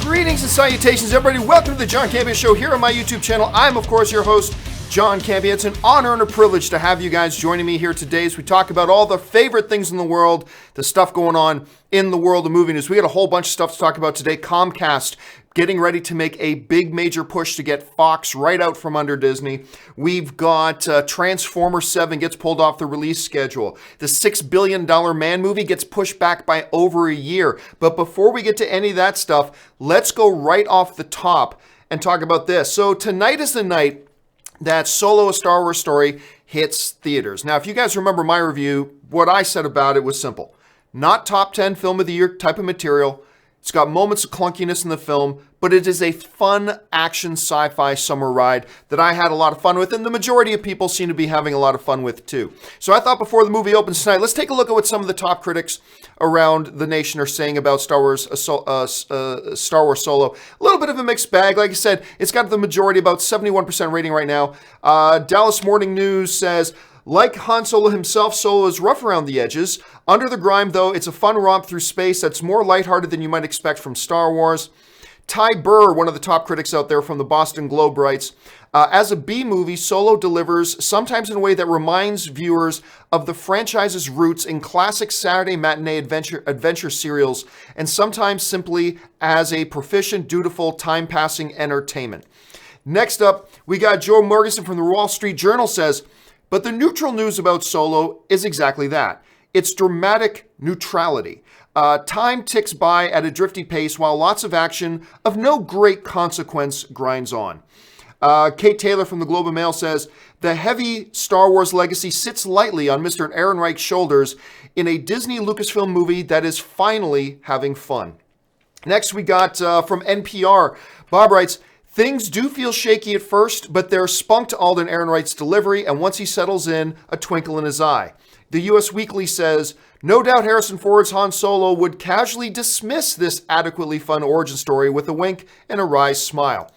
Greetings and salutations, everybody. Welcome to the John Campea Show here on my YouTube channel. I'm, of course, your host, John Campea. It's an honor and a privilege to have you guys joining me here today as we talk about all the favorite things in the world, the stuff going on in the world of movie news. We got a whole bunch of stuff to talk about today. Comcast getting ready to make a big major push to get Fox right out from under Disney. We've got Transformers 7 gets pulled off the release schedule. The $6 billion Man movie gets pushed back by over a year. But before we get to any of that stuff, let's go right off the top and talk about this. So tonight is the night that Solo, A Star Wars Story hits theaters. Now, if you guys remember my review, what I said about it was simple. Not top 10 film of the year type of material. It's got moments of clunkiness in the film, but it is a fun action sci-fi summer ride that I had a lot of fun with, and the majority of people seem to be having a lot of fun with too. So I thought before the movie opens tonight, let's take a look at what some of the top critics around the nation are saying about Star Wars Solo. A little bit of a mixed bag. Like I said, it's got the majority, about 71% rating right now. Dallas Morning News says, like Han Solo himself, Solo is rough around the edges. Under the grime, though, it's a fun romp through space that's more lighthearted than you might expect from Star Wars. Ty Burr, one of the top critics out there from the Boston Globe, writes, as a B-movie, Solo delivers sometimes in a way that reminds viewers of the franchise's roots in classic Saturday matinee adventure serials, and sometimes simply as a proficient, dutiful, time-passing entertainment. Next up, we got Joe Morgensen from the Wall Street Journal says, but the neutral news about Solo is exactly that. It's dramatic neutrality. Time ticks by at a drifty pace while lots of action of no great consequence grinds on. Kate Taylor from the Globe and Mail says, the heavy Star Wars legacy sits lightly on Mr. Ehrenreich's shoulders in a Disney Lucasfilm movie that is finally having fun. Next, we got from NPR, Bob writes, things do feel shaky at first, but there's spunk to Alden Ehrenreich's delivery, and once he settles in, a twinkle in his eye. The US Weekly says, no doubt Harrison Ford's Han Solo would casually dismiss this adequately fun origin story with a wink and a wry smile.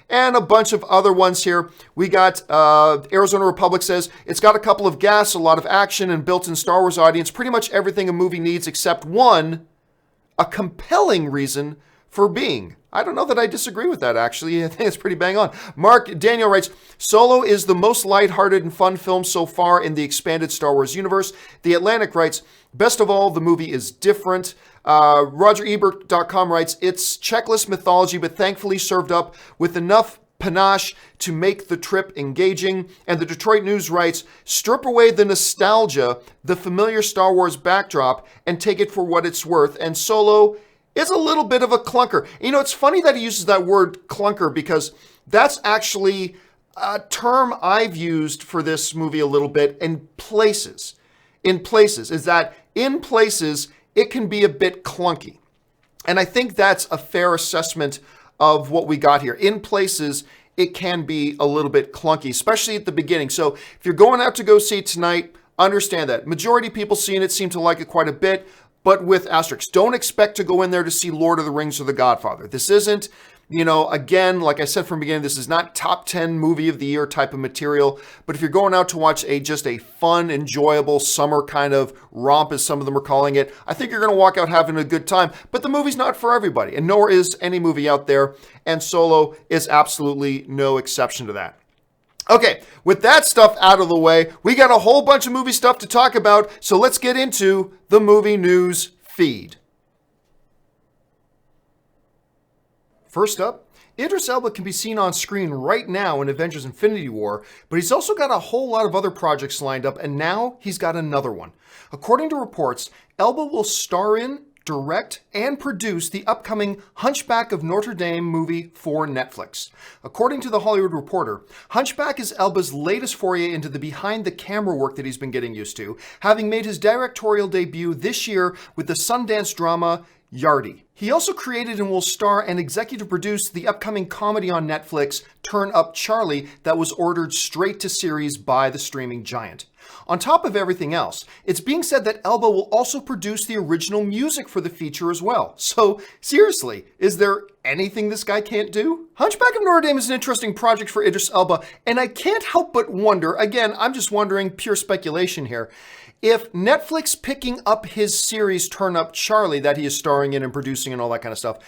And a bunch of other ones here. We got Arizona Republic says, it's got a couple of gas, a lot of action, and built-in Star Wars audience, pretty much everything a movie needs except one, a compelling reason for being. I don't know that I disagree with that, actually. I think it's pretty bang on. Mark Daniel writes, Solo is the most lighthearted and fun film so far in the expanded Star Wars universe. The Atlantic writes, best of all, the movie is different. RogerEbert.com writes, it's checklist mythology, but thankfully served up with enough panache to make the trip engaging. And the Detroit News writes, strip away the nostalgia, the familiar Star Wars backdrop, and take it for what it's worth. And Solo is a little bit of a clunker. You know, it's funny that he uses that word clunker because that's actually a term I've used for this movie a little bit in places. In places, it can be a bit clunky. And I think that's a fair assessment of what we got here. In places, it can be a little bit clunky, especially at the beginning. So if you're going out to go see it tonight, understand that. Majority of people seeing it seem to like it quite a bit, but with asterisks. Don't expect to go in there to see Lord of the Rings or The Godfather. This isn't, again, like I said from the beginning, this is not top 10 movie of the year type of material. But if you're going out to watch just a fun, enjoyable summer kind of romp, as some of them are calling it, I think you're going to walk out having a good time. But the movie's not for everybody, and nor is any movie out there. And Solo is absolutely no exception to that. Okay, with that stuff out of the way, we got a whole bunch of movie stuff to talk about, so let's get into the movie news feed. First up, Idris Elba can be seen on screen right now in Avengers Infinity War, but he's also got a whole lot of other projects lined up, and now he's got another one. According to reports, Elba will star in, direct, and produce the upcoming Hunchback of Notre Dame movie for Netflix. According to The Hollywood Reporter, Hunchback is Elba's latest foray into the behind-the-camera work that he's been getting used to, having made his directorial debut this year with the Sundance drama Yardy. He also created and will star and executive produce the upcoming comedy on Netflix, Turn Up Charlie, that was ordered straight to series by the streaming giant. On top of everything else, it's being said that Elba will also produce the original music for the feature as well. So, seriously, is there anything this guy can't do? Hunchback of Notre Dame is an interesting project for Idris Elba, and I can't help but wonder, again, I'm just wondering, pure speculation here, if Netflix picking up his series Turn Up Charlie that he is starring in and producing and all that kind of stuff,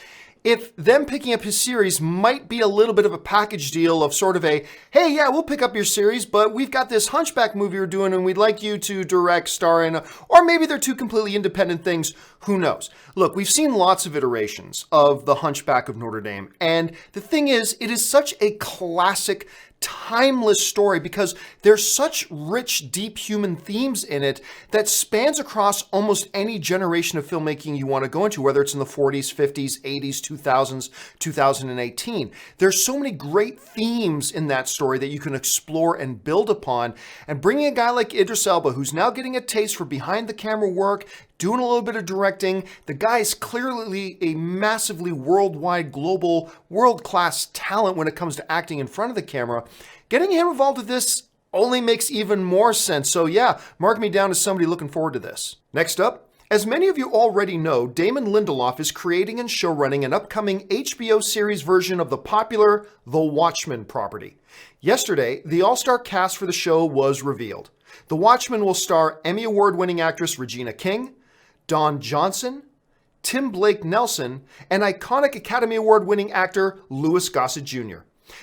if them picking up his series might be a little bit of a package deal of sort of a, hey, yeah, we'll pick up your series, but we've got this Hunchback movie we're doing and we'd like you to direct, star in, or maybe they're two completely independent things. Who knows? Look, we've seen lots of iterations of the Hunchback of Notre Dame. And the thing is, it is such a classic, timeless story because there's such rich, deep human themes in it that spans across almost any generation of filmmaking you want to go into, whether it's in the 40s, 50s, 80s, 2000s, 2018. There's so many great themes in that story that you can explore and build upon. And bringing a guy like Idris Elba, who's now getting a taste for behind the camera work, doing a little bit of directing. The guy is clearly a massively worldwide, global, world-class talent when it comes to acting in front of the camera. Getting him involved with this only makes even more sense. So yeah, mark me down as somebody looking forward to this. Next up, as many of you already know, Damon Lindelof is creating and showrunning an upcoming HBO series version of the popular The Watchmen property. Yesterday, the all-star cast for the show was revealed. The Watchmen will star Emmy Award-winning actress Regina King, Don Johnson, Tim Blake Nelson, and iconic Academy Award-winning actor Louis Gossett Jr.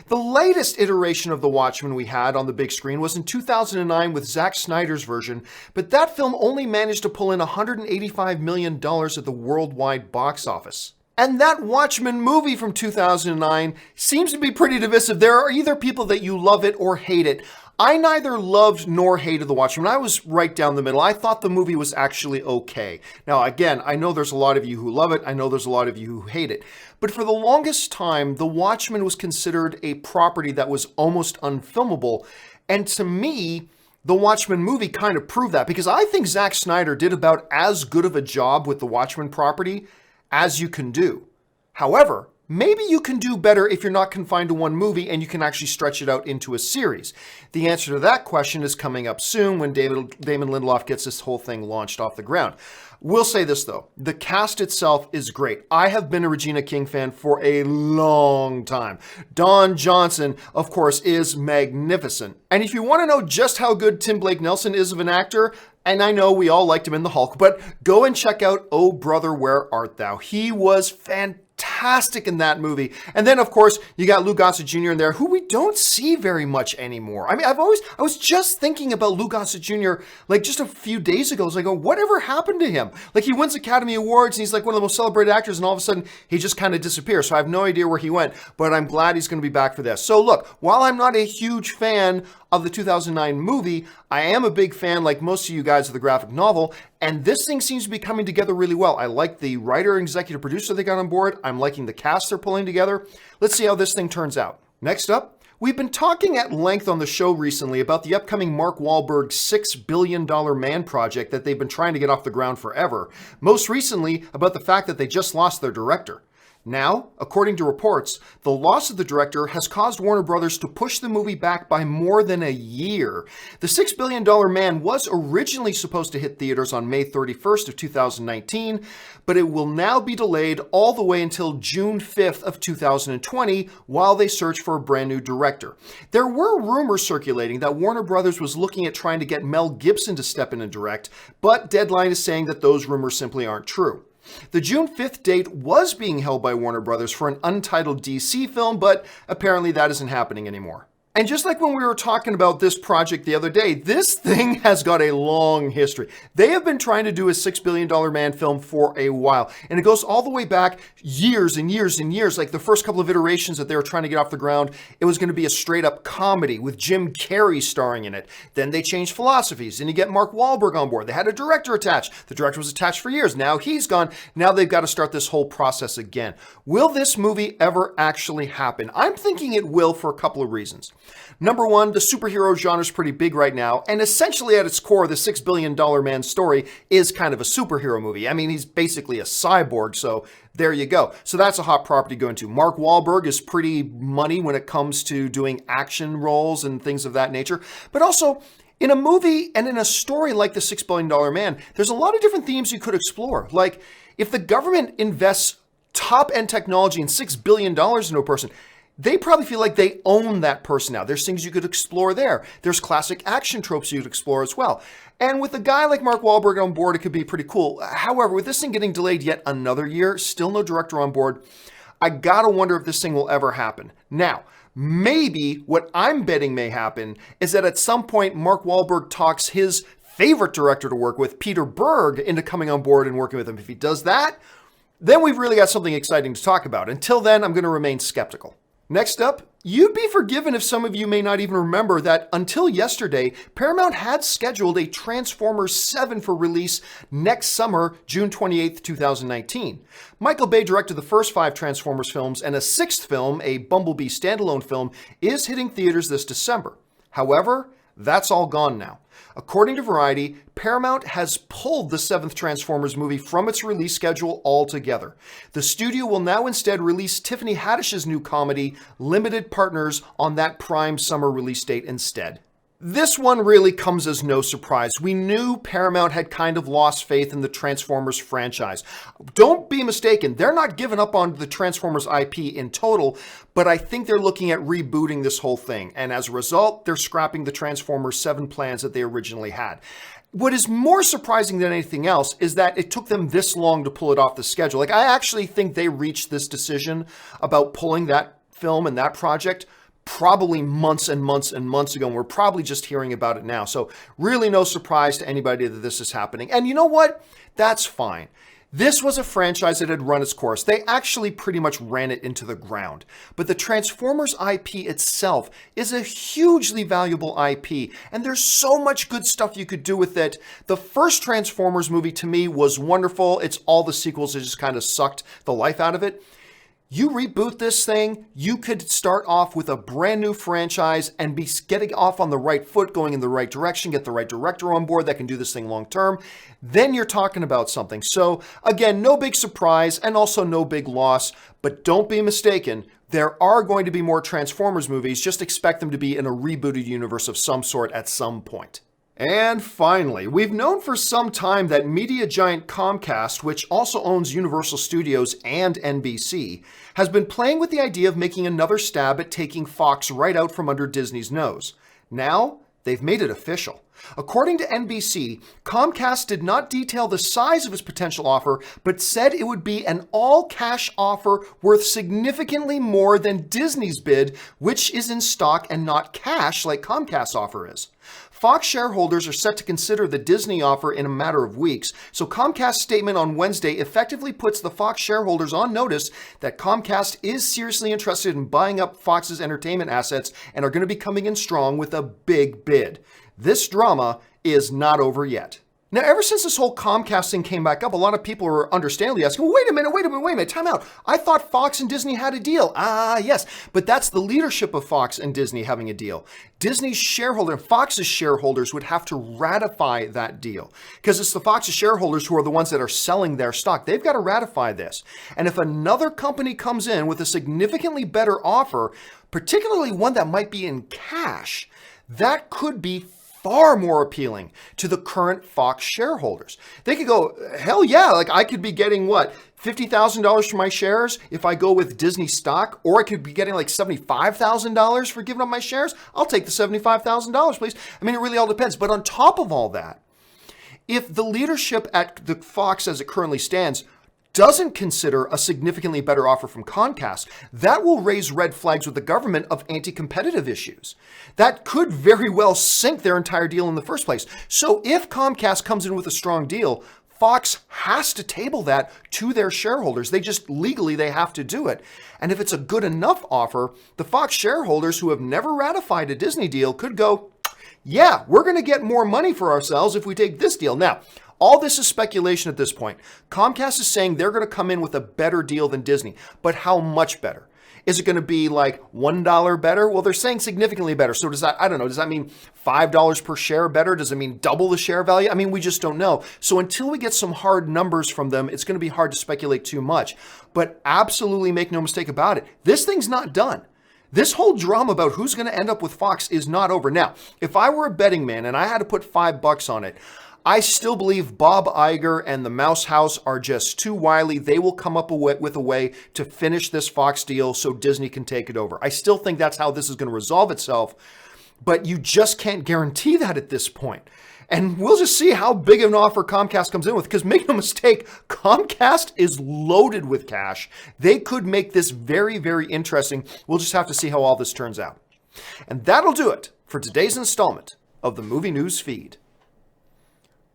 The latest iteration of The Watchmen we had on the big screen was in 2009 with Zack Snyder's version, but that film only managed to pull in $185 million at the worldwide box office. And that Watchmen movie from 2009 seems to be pretty divisive. There are either people that you love it or hate it. I neither loved nor hated The Watchmen. I was right down the middle. I thought the movie was actually okay. Now, again, I know there's a lot of you who love it. I know there's a lot of you who hate it. But for the longest time, The Watchmen was considered a property that was almost unfilmable. And to me, The Watchmen movie kind of proved that, because I think Zack Snyder did about as good of a job with the Watchmen property as you can do. However, maybe you can do better if you're not confined to one movie and you can actually stretch it out into a series. The answer to that question is coming up soon when Damon Lindelof gets this whole thing launched off the ground. We'll say this though, the cast itself is great. I have been a Regina King fan for a long time. Don Johnson, of course, is magnificent. And if you want to know just how good Tim Blake Nelson is of an actor, and I know we all liked him in The Hulk, but go and check out Oh Brother, Where Art Thou? He was fantastic in that movie. And then, of course, you got Lou Gossett Jr. in there, who we don't see very much anymore. I mean, I was just thinking about Lou Gossett Jr. like just a few days ago. I was like, oh, whatever happened to him? Like, he wins Academy Awards and he's like one of the most celebrated actors, and all of a sudden he just kind of disappears. So I have no idea where he went, but I'm glad he's going to be back for this. So look, while I'm not a huge fan of the 2009 movie, I am a big fan, like most of you guys, of the graphic novel, and this thing seems to be coming together really well. I like the writer and executive producer they got on board. I'm liking the cast they're pulling together. Let's see how this thing turns out. Next up, we've been talking at length on the show recently about the upcoming Mark Wahlberg $6 billion Man project that they've been trying to get off the ground forever. Most recently, about the fact that they just lost their director. Now, according to reports, the loss of the director has caused Warner Brothers to push the movie back by more than a year. The $6 billion Man was originally supposed to hit theaters on May 31st of 2019, but it will now be delayed all the way until June 5th of 2020 while they search for a brand new director. There were rumors circulating that Warner Brothers was looking at trying to get Mel Gibson to step in and direct, but Deadline is saying that those rumors simply aren't true. The June 5th date was being held by Warner Brothers for an untitled DC film, but apparently that isn't happening anymore. And just like when we were talking about this project the other day, this thing has got a long history. They have been trying to do a $6 billion Man film for a while, and it goes all the way back years and years and years. Like the first couple of iterations that they were trying to get off the ground, it was going to be a straight up comedy with Jim Carrey starring in it. Then they changed philosophies, and you get Mark Wahlberg on board. They had a director attached. The director was attached for years. Now he's gone. Now they've got to start this whole process again. Will this movie ever actually happen? I'm thinking it will for a couple of reasons. Number one, the superhero genre is pretty big right now, and essentially at its core, the $6 billion Man story is kind of a superhero movie. I mean, he's basically a cyborg, so there you go. So that's a hot property going to. Mark Wahlberg is pretty money when it comes to doing action roles and things of that nature, but also in a movie and in a story like the $6 billion Man, there's a lot of different themes you could explore. Like, if the government invests top-end technology and $6 billion into a person, they probably feel like they own that person now. There's things you could explore there. There's classic action tropes you could explore as well. And with a guy like Mark Wahlberg on board, it could be pretty cool. However, with this thing getting delayed yet another year, still no director on board, I gotta wonder if this thing will ever happen. Now, maybe what I'm betting may happen is that at some point Mark Wahlberg talks his favorite director to work with, Peter Berg, into coming on board and working with him. If he does that, then we've really got something exciting to talk about. Until then, I'm going to remain skeptical. Next up, you'd be forgiven if some of you may not even remember that until yesterday, Paramount had scheduled a Transformers 7 for release next summer, June 28th, 2019. Michael Bay directed the first 5 Transformers films, and a 6th film, a Bumblebee standalone film, is hitting theaters this December. However, that's all gone now. According to Variety, Paramount has pulled the 7th Transformers movie from its release schedule altogether. The studio will now instead release Tiffany Haddish's new comedy, Limited Partners, on that prime summer release date instead. This one really comes as no surprise. We knew Paramount had kind of lost faith in the Transformers franchise. Don't be mistaken, they're not giving up on the Transformers IP in total, but I think they're looking at rebooting this whole thing, and as a result, they're scrapping the Transformers 7 plans that they originally had. What is more surprising than anything else is that it took them this long to pull it off the schedule. Like, I actually think they reached this decision about pulling that film and that project probably months and months and months ago, and we're probably just hearing about it now. So really no surprise to anybody that this is happening. And you know what? That's fine. This was a franchise that had run its course. They actually pretty much ran it into the ground. But the Transformers IP itself is a hugely valuable IP, and there's so much good stuff you could do with it. The first Transformers movie to me was wonderful. It's all the sequels that just kind of sucked the life out of it. You reboot this thing, you could start off with a brand new franchise and be getting off on the right foot, going in the right direction, get the right director on board that can do this thing long term. Then you're talking about something. So again, no big surprise and also no big loss, but don't be mistaken. There are going to be more Transformers movies. Just expect them to be in a rebooted universe of some sort at some point. And finally, we've known for some time that media giant Comcast, which also owns Universal Studios and NBC, has been playing with the idea of making another stab at taking Fox right out from under Disney's nose. Now, they've made it official. According to NBC, Comcast did not detail the size of its potential offer, but said it would be an all-cash offer worth significantly more than Disney's bid, which is in stock and not cash like Comcast's offer is. Fox shareholders are set to consider the Disney offer in a matter of weeks, so Comcast's statement on Wednesday effectively puts the Fox shareholders on notice that Comcast is seriously interested in buying up Fox's entertainment assets and are going to be coming in strong with a big bid. This drama is not over yet. Now, ever since this whole Comcast thing came back up, a lot of people are understandably asking, well, wait a minute, time out. I thought Fox and Disney had a deal. Yes, but that's the leadership of Fox and Disney having a deal. Disney's shareholder, Fox's shareholders would have to ratify that deal because it's the Fox's shareholders who are the ones that are selling their stock. They've got to ratify this. And if another company comes in with a significantly better offer, particularly one that might be in cash, that could be far more appealing to the current Fox shareholders. They could go, hell yeah, like I could be getting what, $50,000 for my shares if I go with Disney stock, or I could be getting like $75,000 for giving up my shares. I'll take the $75,000, please. I mean, it really all depends. But on top of all that, if the leadership at the Fox as it currently stands doesn't consider a significantly better offer from Comcast, that will raise red flags with the government of anti-competitive issues. That could very well sink their entire deal in the first place. So if Comcast comes in with a strong deal, Fox has to table that to their shareholders. They just legally, they have to do it. And if it's a good enough offer, the Fox shareholders who have never ratified a Disney deal could go, yeah, we're going to get more money for ourselves if we take this deal. Now, all this is speculation at this point. Comcast is saying they're going to come in with a better deal than Disney, but how much better? Is it going to be like $1 better? Well, they're saying significantly better. So does that, I don't know, does that mean $5 per share better? Does it mean double the share value? I mean, we just don't know. So until we get some hard numbers from them, it's going to be hard to speculate too much. But absolutely make no mistake about it. This thing's not done. This whole drama about who's going to end up with Fox is not over. Now, if I were a betting man and I had to put $5 on it, I still believe Bob Iger and the Mouse House are just too wily. They will come up with a way to finish this Fox deal so Disney can take it over. I still think that's how this is going to resolve itself, but you just can't guarantee that at this point. And we'll just see how big of an offer Comcast comes in with, because make no mistake, Comcast is loaded with cash. They could make this very, very interesting. We'll just have to see how all this turns out. And that'll do it for today's installment of the Movie News Feed.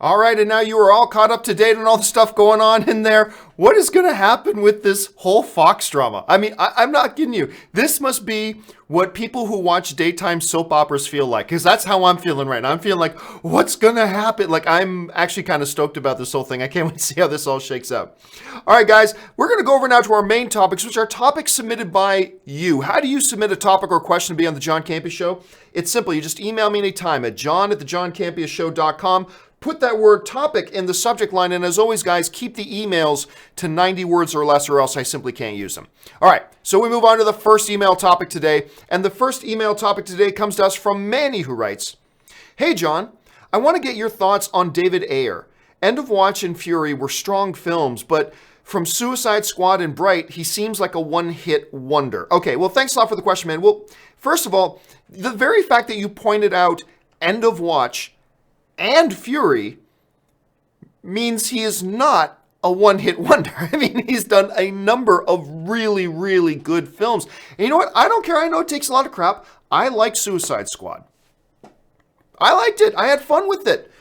All right, and now you are all caught up to date on all the stuff going on in there. What is going to happen with this whole Fox drama? I mean, I'm not kidding you. This must be what people who watch daytime soap operas feel like, because that's how I'm feeling right now. I'm feeling like, what's going to happen? Like, I'm actually kind of stoked about this whole thing. I can't wait to see how this all shakes out. All right, guys, we're going to go over now to our main topics, which are topics submitted by you. How do you submit a topic or question to be on the John Campea Show? It's simple. You just email me anytime at john@thejohncampeashow.com. Put that word topic in the subject line. And as always, guys, keep the emails to 90 words or less, or else I simply can't use them. All right, so we move on to the first email topic today. And the first email topic today comes to us from Manny, who writes, "Hey, John, I want to get your thoughts on David Ayer. End of Watch and Fury were strong films, but from Suicide Squad and Bright, he seems like a one-hit wonder." Okay, well, thanks a lot for the question, man. Well, first of all, the very fact that you pointed out End of Watch and Fury means he is not a one-hit wonder. I mean, he's done a number of really, really good films. And you know what? I don't care. I know it takes a lot of crap. I like Suicide Squad. I liked it. I had fun with it.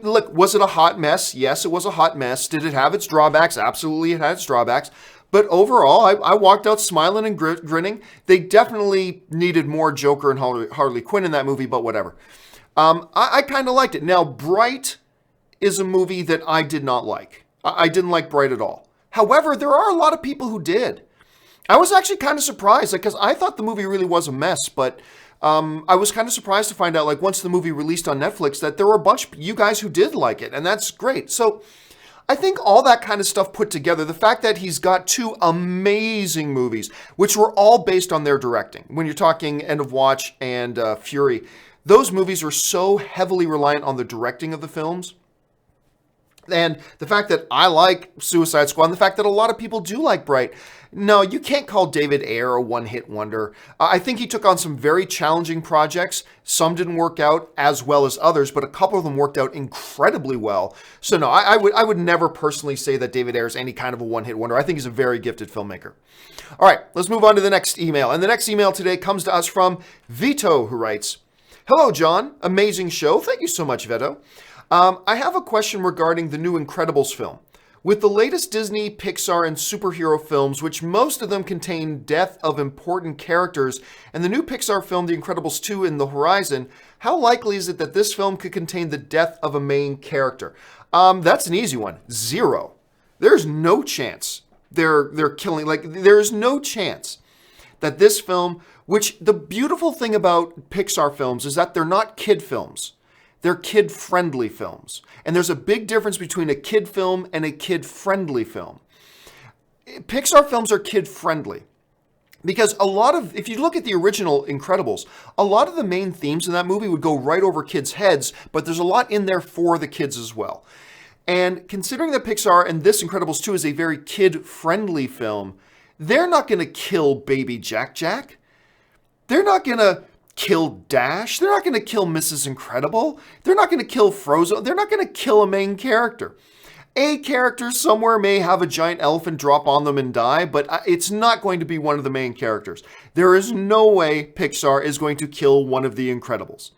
Look, was it a hot mess? Yes, it was a hot mess. Did it have its drawbacks? Absolutely, it had its drawbacks. But overall, I walked out smiling and grinning. They definitely needed more Joker and Harley Quinn in that movie, but whatever. I kind of liked it. Now, Bright is a movie that I did not like. I didn't like Bright at all. However, there are a lot of people who did. I was actually kind of surprised, because I thought the movie really was a mess, but I was kind of surprised to find out, like, once the movie released on Netflix, that there were a bunch of you guys who did like it, and that's great. So I think all that kind of stuff put together, the fact that he's got two amazing movies, which were all based on their directing. When you're talking End of Watch and Fury, those movies are so heavily reliant on the directing of the films. And the fact that I like Suicide Squad, and the fact that a lot of people do like Bright, no, you can't call David Ayer a one-hit wonder. I think he took on some very challenging projects. Some didn't work out as well as others, but a couple of them worked out incredibly well. So no, I would never personally say that David Ayer is any kind of a one-hit wonder. I think he's a very gifted filmmaker. All right, let's move on to the next email. And the next email today comes to us from Vheto, who writes, "Hello, John. Amazing show." Thank you so much, Vheto. I have a question regarding the new Incredibles film. With the latest Disney, Pixar, and superhero films, which most of them contain death of important characters, and the new Pixar film, The Incredibles 2, in the horizon, how likely is it that this film could contain the death of a main character? That's an easy one. 0. There's no chance they're killing, there's no chance that this film, which the beautiful thing about Pixar films is that they're not kid films. They're kid-friendly films. And there's a big difference between a kid film and a kid-friendly film. Pixar films are kid-friendly because if you look at the original Incredibles, a lot of the main themes in that movie would go right over kids' heads, but there's a lot in there for the kids as well. And considering that Pixar and this Incredibles 2 is a very kid-friendly film, they're not going to kill baby Jack Jack. They're not going to kill Dash. They're not going to kill Mrs. Incredible. They're not going to kill Frozo. They're not going to kill a main character. A character somewhere may have a giant elephant drop on them and die, but it's not going to be one of the main characters. There is no way Pixar is going to kill one of the Incredibles.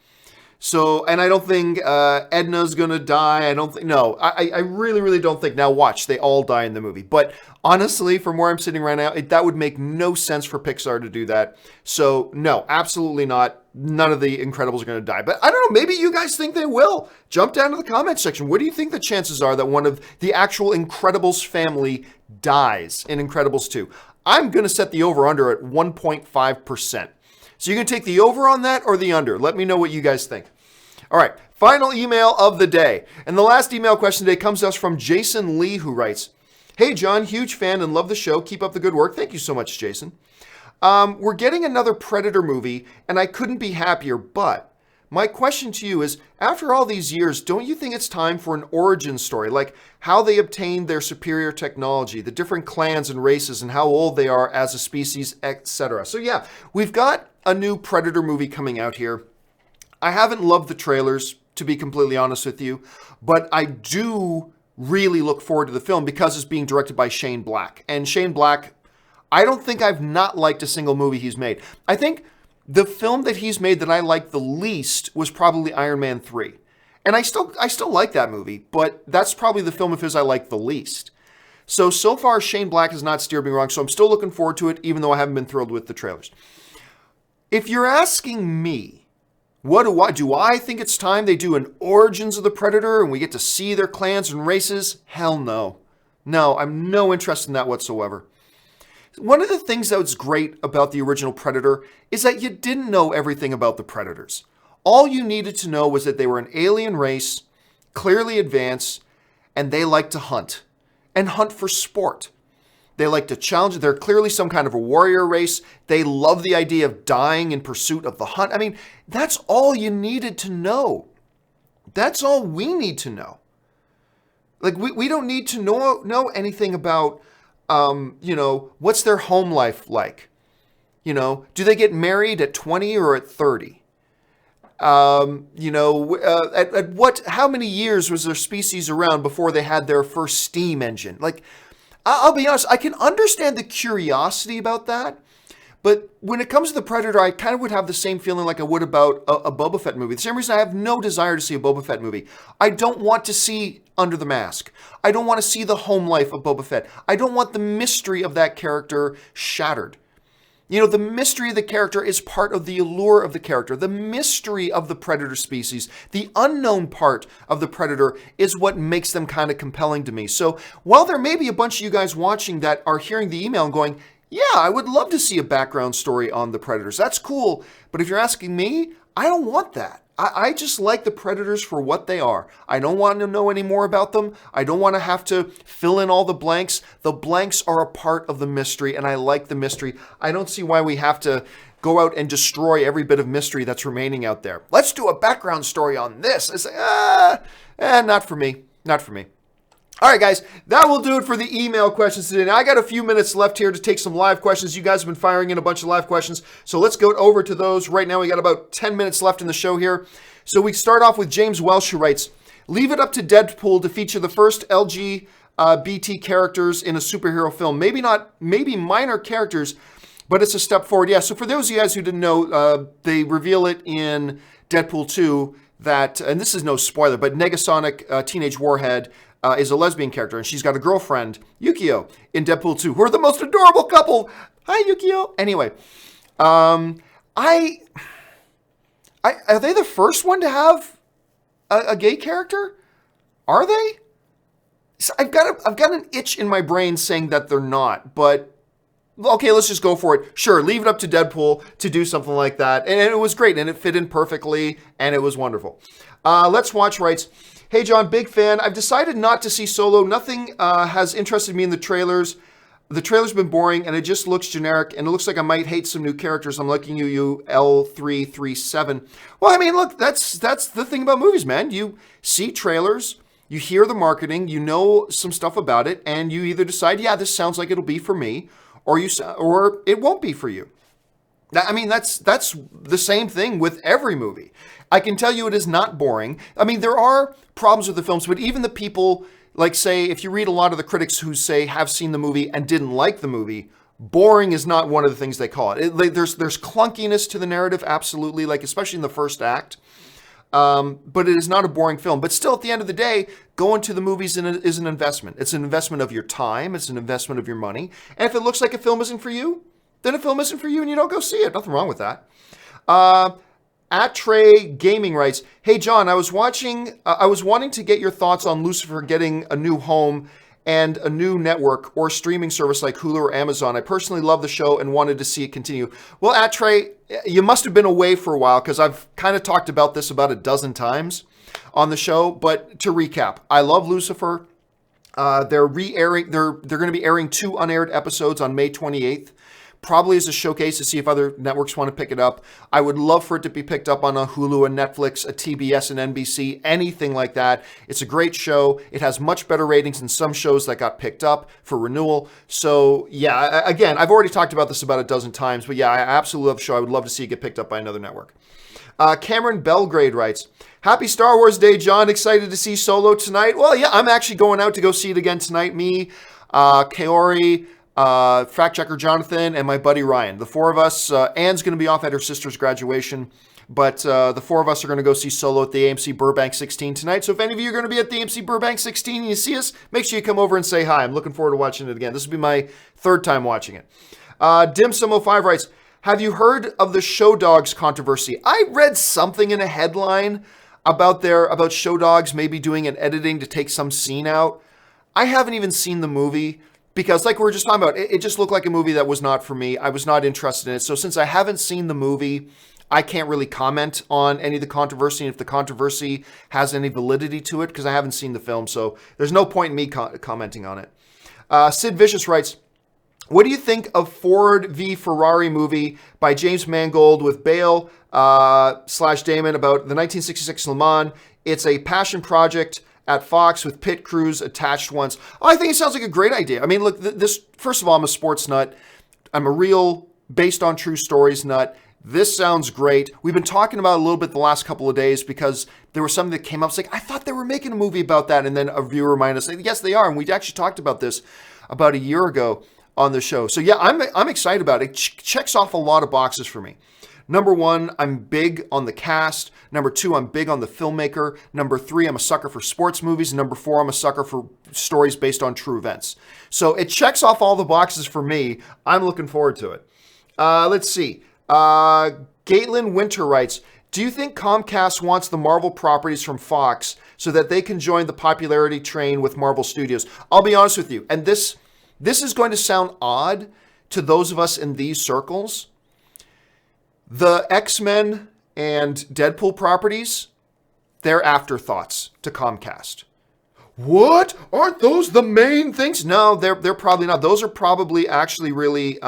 So, and I don't think Edna's going to die. I really, really don't think. Now watch, they all die in the movie. But honestly, from where I'm sitting right now, that would make no sense for Pixar to do that. So no, absolutely not. None of the Incredibles are going to die. But I don't know, maybe you guys think they will. Jump down to the comment section. What do you think the chances are that one of the actual Incredibles family dies in Incredibles 2? I'm going to set the over-under at 1.5%. So you can take the over on that or the under. Let me know what you guys think. All right, final email of the day. And the last email question today comes to us from Jason Leigh, who writes, "Hey, John, huge fan and love the show. Keep up the good work." Thank you so much, Jason. We're getting another Predator movie, and I couldn't be happier, but my question to you is, after all these years, don't you think it's time for an origin story, like how they obtained their superior technology, the different clans and races, and how old they are as a species, etc.? So yeah, we've got a new Predator movie coming out here. I haven't loved the trailers to be completely honest with you. But I do really look forward to the film because it's being directed by Shane Black. And Shane Black, I don't think I've not liked a single movie he's made. I think the film that he's made that I liked the least was probably Iron Man 3. And I still like that movie, but that's probably the film of his I like the least. So far, Shane Black has not steered me wrong, so I'm still looking forward to it, even though I haven't been thrilled with the trailers. If you're asking me, do I think it's time they do an Origins of the Predator and we get to see their clans and races? Hell no. No, I'm no interest in that whatsoever. One of the things that was great about the original Predator is that you didn't know everything about the Predators. All you needed to know was that they were an alien race, clearly advanced, and they like to hunt. And hunt for sport. They like to challenge. They're clearly some kind of a warrior race. They love the idea of dying in pursuit of the hunt. I mean, that's all you needed to know. That's all we need to know. Like, we don't need to know anything about, what's their home life like? Do they get married at 20 or at 30? How many years was their species around before they had their first steam engine? Like, I'll be honest, I can understand the curiosity about that, but when it comes to the Predator, I kind of would have the same feeling like I would about a Boba Fett movie. The same reason I have no desire to see a Boba Fett movie. I don't want to see Under the Mask. I don't want to see the home life of Boba Fett. I don't want the mystery of that character shattered. The mystery of the character is part of the allure of the character. The mystery of the Predator species, the unknown part of the Predator is what makes them kind of compelling to me. So while there may be a bunch of you guys watching that are hearing the email and going, yeah, I would love to see a background story on the Predators. That's cool. But if you're asking me, I don't want that. I just like the Predators for what they are. I don't want to know any more about them. I don't want to have to fill in all the blanks. The blanks are a part of the mystery, and I like the mystery. I don't see why we have to go out and destroy every bit of mystery that's remaining out there. Let's do a background story on this. It's like, not for me. Not for me. All right, guys, that will do it for the email questions today. Now, I got a few minutes left here to take some live questions. You guys have been firing in a bunch of live questions, so let's go over to those. Right now, we got about 10 minutes left in the show here. So we start off with James Welsh, who writes, leave it up to Deadpool to feature the first LGBT characters in a superhero film. Maybe minor characters, but it's a step forward. Yeah, so for those of you guys who didn't know, they reveal it in Deadpool 2 that, and this is no spoiler, but Negasonic Teenage Warhead is a lesbian character, and she's got a girlfriend, Yukio, in Deadpool 2, who are the most adorable couple. Hi, Yukio. Anyway, are they the first one to have a gay character? Are they? So I've got an itch in my brain saying that they're not, but okay, let's just go for it. Sure, leave it up to Deadpool to do something like that. And it was great, and it fit in perfectly, and it was wonderful. Let's Watch writes, hey, John, big fan. I've decided not to see Solo. Nothing has interested me in the trailers. The trailer's been boring, and it just looks generic, and it looks like I might hate some new characters. I'm liking you L337. Well, I mean, look, that's the thing about movies, man. You see trailers, you hear the marketing, you know some stuff about it, and you either decide, yeah, this sounds like it'll be for me, or it won't be for you. I mean, that's the same thing with every movie. I can tell you it is not boring. I mean, there are problems with the films, but even the people, like, say, if you read a lot of the critics who say have seen the movie and didn't like the movie, boring is not one of the things they call it. There's clunkiness to the narrative, absolutely, like especially in the first act. But it is not a boring film. But still, at the end of the day, going to the movies is an investment. It's an investment of your time. It's an investment of your money. And if it looks like a film isn't for you, then a film isn't for you and you don't go see it. Nothing wrong with that. Trey Gaming writes, hey, John, I was wanting to get your thoughts on Lucifer getting a new home and a new network or streaming service like Hulu or Amazon. I personally love the show and wanted to see it continue. Well, Trey, you must have been away for a while because I've kind of talked about this about a dozen times on the show. But to recap, I love Lucifer. They're re-airing. They're going to be airing 2 unaired episodes on May 28th. Probably as a showcase to see if other networks want to pick it up. I would love for it to be picked up on a Hulu, a Netflix, a TBS, and NBC, anything like that. It's a great show. It has much better ratings than some shows that got picked up for renewal. So yeah, again, I've already talked about this about a dozen times, but yeah, I absolutely love the show. I would love to see it get picked up by another network. Cameron Belgrade writes, Happy Star Wars Day, John. Excited to see Solo tonight. Well, yeah, I'm actually going out to go see it again tonight. Me, Kaori, fact checker Jonathan, and my buddy Ryan. The four of us. Anne's going to be off at her sister's graduation, but the four of us are going to go see Solo at the AMC Burbank 16 tonight. So if any of you are going to be at the AMC Burbank 16 and you see us, make sure you come over and say hi. I'm looking forward to watching it again. This will be my third time watching it. Dim705 writes, have you heard of the Show Dogs controversy? I read something in a headline about Show Dogs maybe doing an editing to take some scene out. I haven't even seen the movie because, like we were just talking about, it just looked like a movie that was not for me. I was not interested in it. So since I haven't seen the movie, I can't really comment on any of the controversy, and if the controversy has any validity to it, because I haven't seen the film. So there's no point in me commenting on it. Sid Vicious writes, what do you think of Ford v Ferrari movie by James Mangold with Bale / Damon about the 1966 Le Mans? It's a passion project at Fox with pit crews attached once. Oh, I think it sounds like a great idea. I mean, look, this, first of all, I'm a sports nut. I'm a real based on true stories nut. This sounds great. We've been talking about it a little bit the last couple of days because there was something that came up. It's like, I thought they were making a movie about that. And then a viewer reminded us, yes, they are. And we actually talked about this about a year ago on the show. So yeah, I'm excited about it. It checks off a lot of boxes for me. Number one, I'm big on the cast. Number two, I'm big on the filmmaker. Number three, I'm a sucker for sports movies. Number four, I'm a sucker for stories based on true events. So it checks off all the boxes for me. I'm looking forward to it. Let's see. Gaitlin Winter writes, do you think Comcast wants the Marvel properties from Fox so that they can join the popularity train with Marvel Studios? I'll be honest with you, and this is going to sound odd to those of us in these circles. The X-Men and Deadpool properties, they're afterthoughts to Comcast. What? Aren't those the main things? No, they're probably not. Those are probably actually really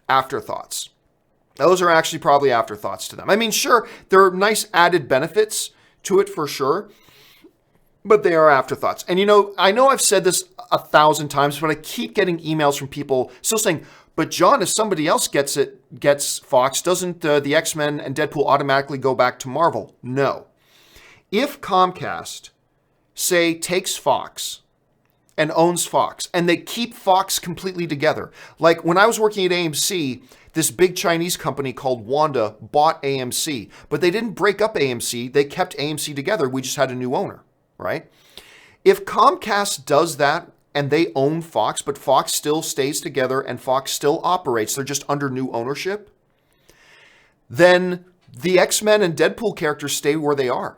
afterthoughts. Those are actually probably afterthoughts to them. I mean, sure, there are nice added benefits to it for sure, but they are afterthoughts. And I know I've said this 1,000 times, but I keep getting emails from people still saying, but John, if somebody else gets Fox, doesn't the X-Men and Deadpool automatically go back to Marvel? No. If Comcast, say, takes Fox and owns Fox, and they keep Fox completely together, like when I was working at AMC, this big Chinese company called Wanda bought AMC, but they didn't break up AMC. They kept AMC together. We just had a new owner, right? If Comcast does that and they own Fox, but Fox still stays together and Fox still operates, they're just under new ownership, then the X-Men and Deadpool characters stay where they are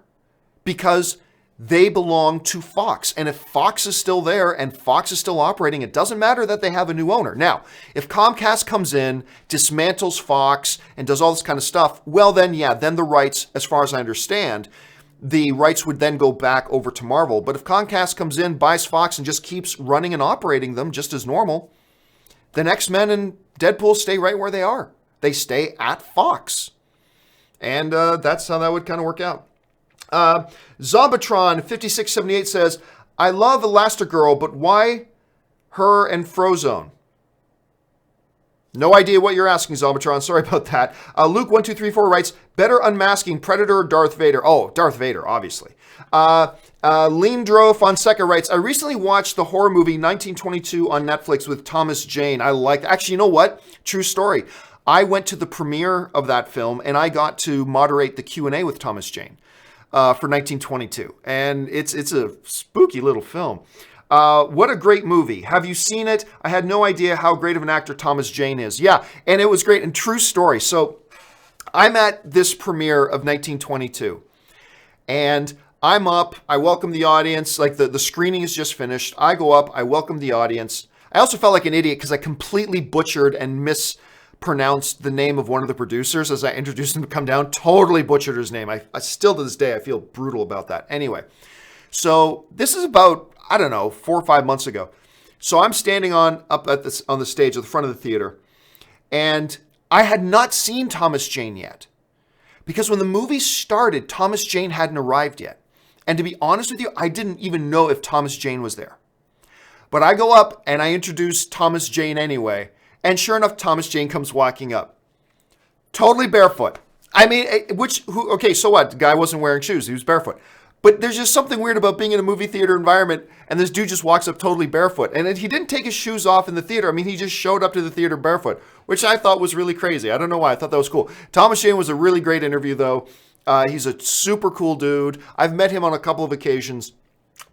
because they belong to Fox. And if Fox is still there and Fox is still operating, it doesn't matter that they have a new owner. Now, if Comcast comes in, dismantles Fox, and does all this kind of stuff, well then, yeah, then the rights, as far as I understand, the rights would then go back over to Marvel. But if Comcast comes in, buys Fox, and just keeps running and operating them just as normal, then X-Men and Deadpool stay right where they are. They stay at Fox. And that's how that would kind of work out. Zombatron 5678 says, I love Elastigirl, but why her and Frozone? No idea what you're asking, Zombatron. Sorry about that. Luke1234 writes, better unmasking, Predator or Darth Vader? Oh, Darth Vader, obviously. Leandro Fonseca writes, I recently watched the horror movie 1922 on Netflix with Thomas Jane. I liked it. Actually, you know what? True story. I went to the premiere of that film, and I got to moderate the Q&A with Thomas Jane for 1922. And it's a spooky little film. What a great movie. Have you seen it? I had no idea how great of an actor Thomas Jane is. Yeah, and it was great. And true story. So I'm at this premiere of 1922. And I'm up. I welcome the audience. Like the screening is just finished. I go up. I welcome the audience. I also felt like an idiot because I completely butchered and mispronounced the name of one of the producers as I introduced him to come down. Totally butchered his name. I still to this day, I feel brutal about that. Anyway, so this is about, I don't know, 4 or 5 months ago. So I'm standing on the stage at the front of the theater, and I had not seen Thomas Jane yet. Because when the movie started, Thomas Jane hadn't arrived yet. And to be honest with you, I didn't even know if Thomas Jane was there. But I go up and I introduce Thomas Jane anyway. And sure enough, Thomas Jane comes walking up. Totally barefoot. I mean, okay, so what? The guy wasn't wearing shoes. He was barefoot. But there's just something weird about being in a movie theater environment, and this dude just walks up totally barefoot. And he didn't take his shoes off in the theater. I mean, he just showed up to the theater barefoot, which I thought was really crazy. I don't know why. I thought that was cool. Thomas Jane was a really great interview, though. He's a super cool dude. I've met him on a couple of occasions.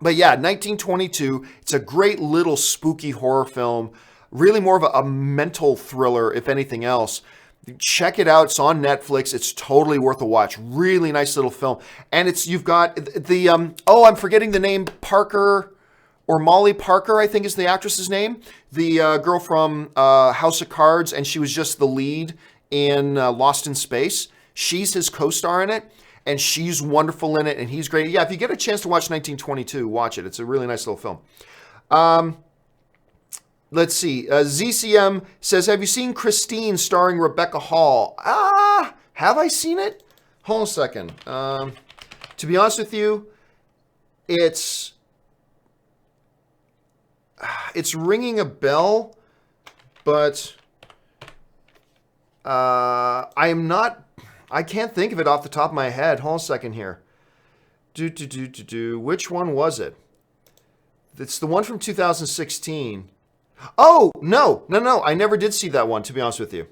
But yeah, 1922, it's a great little spooky horror film. Really more of a mental thriller, if anything else. Check it out. It's on Netflix. It's totally worth a watch. Really nice little film. And you've got the, I'm forgetting the name, Parker or Molly Parker, I think is the actress's name. The girl from House of Cards, and she was just the lead in Lost in Space. She's his co-star in it, and she's wonderful in it, and he's great. Yeah, if you get a chance to watch 1922, watch it. It's a really nice little film. Let's see. ZCM says, have you seen Christine starring Rebecca Hall? Have I seen it? Hold on a second. To be honest with you, it's ringing a bell, but I can't think of it off the top of my head. Hold on a second here. Which one was it? It's the one from 2016. Oh, no. I never did see that one, to be honest with you.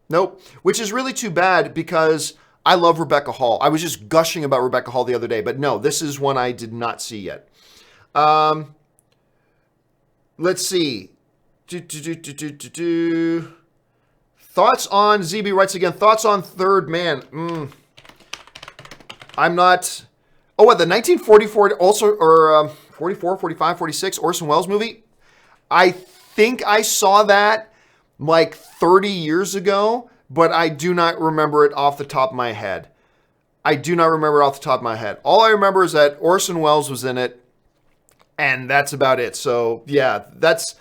Nope. Which is really too bad because I love Rebecca Hall. I was just gushing about Rebecca Hall the other day, but no, this is one I did not see yet. Let's see. Thoughts on, ZB writes again, thoughts on Third Man. I'm not... Oh, what, the 1944 also, or 44, 45, 46 Orson Welles movie? I think I saw that like 30 years ago, but I do not remember it off the top of my head. All I remember is that Orson Welles was in it, and that's about it. So, yeah, that's...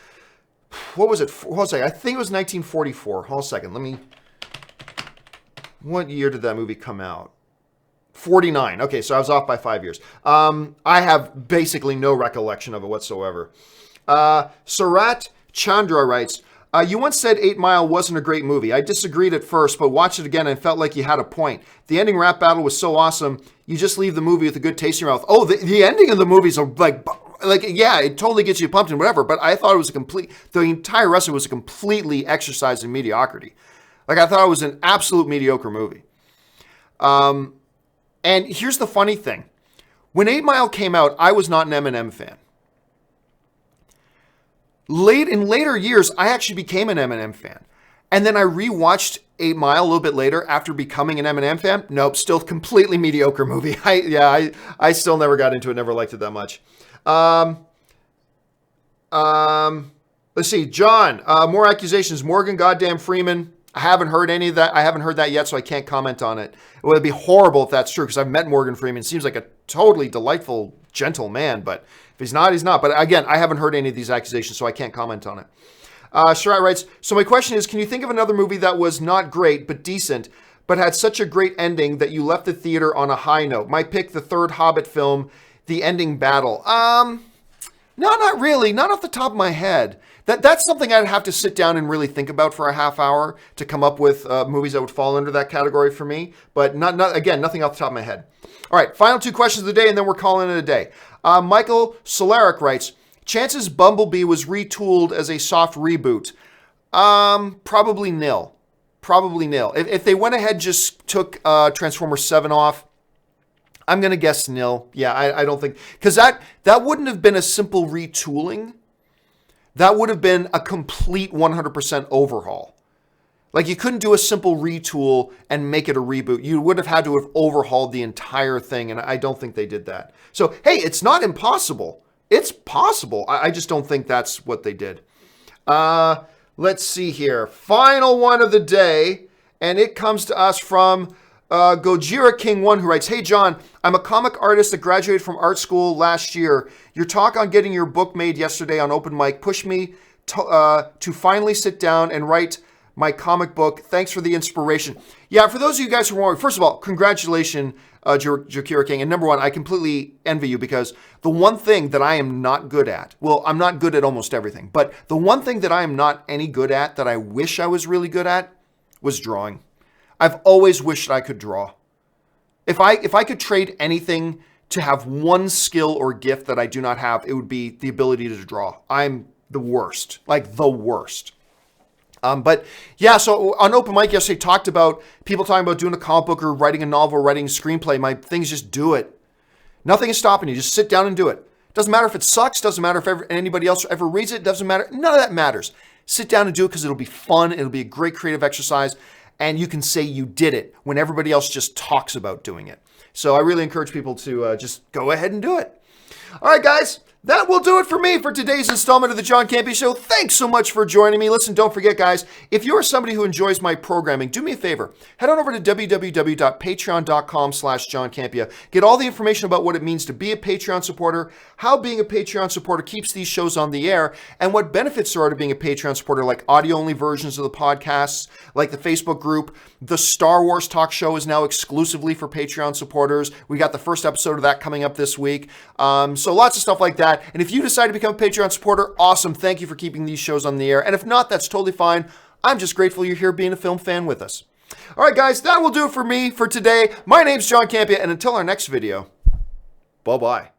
What was it? Hold on a second. I think it was 1944. Hold on a second. What year did that movie come out? 49. Okay, so I was off by 5 years. I have basically no recollection of it whatsoever. Sarat Chandra writes, you once said 8 Mile wasn't a great movie. I disagreed at first, but watched it again and felt like you had a point. The ending rap battle was so awesome, you just leave the movie with a good taste in your mouth. Oh, the ending of the movies are like, yeah, it totally gets you pumped and whatever, but I thought it was the entire rest of it was a completely exercise in mediocrity. Like, I thought it was an absolute mediocre movie. And here's the funny thing. When 8 Mile came out, I was not an Eminem fan. In later years, I actually became an Eminem fan. And then I rewatched 8 Mile a little bit later after becoming an Eminem fan. Nope, still completely mediocre movie. I still never got into it, never liked it that much. Let's see, John, more accusations. Morgan goddamn Freeman. I haven't heard any of that. I haven't heard that yet, so I can't comment on it. It would be horrible if that's true, because I've met Morgan Freeman. Seems like a totally delightful, gentle man, but if he's not, he's not. But again, I haven't heard any of these accusations, so I can't comment on it. Shirai writes, so my question is, can you think of another movie that was not great, but decent, but had such a great ending that you left the theater on a high note? My pick, the third Hobbit film, The Ending Battle. No, not really. Not off the top of my head. That's something I'd have to sit down and really think about for a half hour to come up with movies that would fall under that category for me. But again, nothing off the top of my head. All right, final 2 questions of the day, and then we're calling it a day. Michael Solaric writes, chances Bumblebee was retooled as a soft reboot? Probably nil. If they went ahead and just took Transformers 7 off, I'm going to guess nil. Yeah, I don't think... Because that wouldn't have been a simple retooling. That would have been a complete 100% overhaul. Like, you couldn't do a simple retool and make it a reboot. You would have had to have overhauled the entire thing, and I don't think they did that. So, hey, it's not impossible. It's possible. I just don't think that's what they did. Let's see here. Final one of the day, and it comes to us from... Gojira King 1, who writes, hey John, I'm a comic artist that graduated from art school last year. Your talk on getting your book made yesterday on open mic pushed me to finally sit down and write my comic book. Thanks for the inspiration. Yeah, for those of you guys who are wondering, first of all, congratulations, Gojira King. And number one, I completely envy you, because the one thing that I am not good at, well, I'm not good at almost everything, but the one thing that I am not any good at that I wish I was really good at was drawing. I've always wished I could draw. If I could trade anything to have one skill or gift that I do not have, it would be the ability to draw. I'm the worst, like the worst. But yeah, so on open mic yesterday, talked about people talking about doing a comic book or writing a novel, writing a screenplay. My thing is just do it. Nothing is stopping you. Just sit down and do it. Doesn't matter if it sucks. Doesn't matter if anybody else ever reads it. Doesn't matter. None of that matters. Sit down and do it because it'll be fun. It'll be a great creative exercise. And you can say you did it when everybody else just talks about doing it. So I really encourage people to just go ahead and do it. All right, guys. That will do it for me for today's installment of the John Campea Show. Thanks so much for joining me. Listen, don't forget, guys, if you're somebody who enjoys my programming, do me a favor. Head on over to www.patreon.com/JohnCampea. Get all the information about what it means to be a Patreon supporter, how being a Patreon supporter keeps these shows on the air, and what benefits there are to being a Patreon supporter, like audio-only versions of the podcasts, like the Facebook group. The Star Wars talk show is now exclusively for Patreon supporters. We got the first episode of that coming up this week. So lots of stuff like that. And if you decide to become a Patreon supporter, awesome. Thank you for keeping these shows on the air. And if not, that's totally fine. I'm just grateful you're here being a film fan with us. All right, guys, that will do it for me for today. My name's John Campea, and until our next video, bye-bye.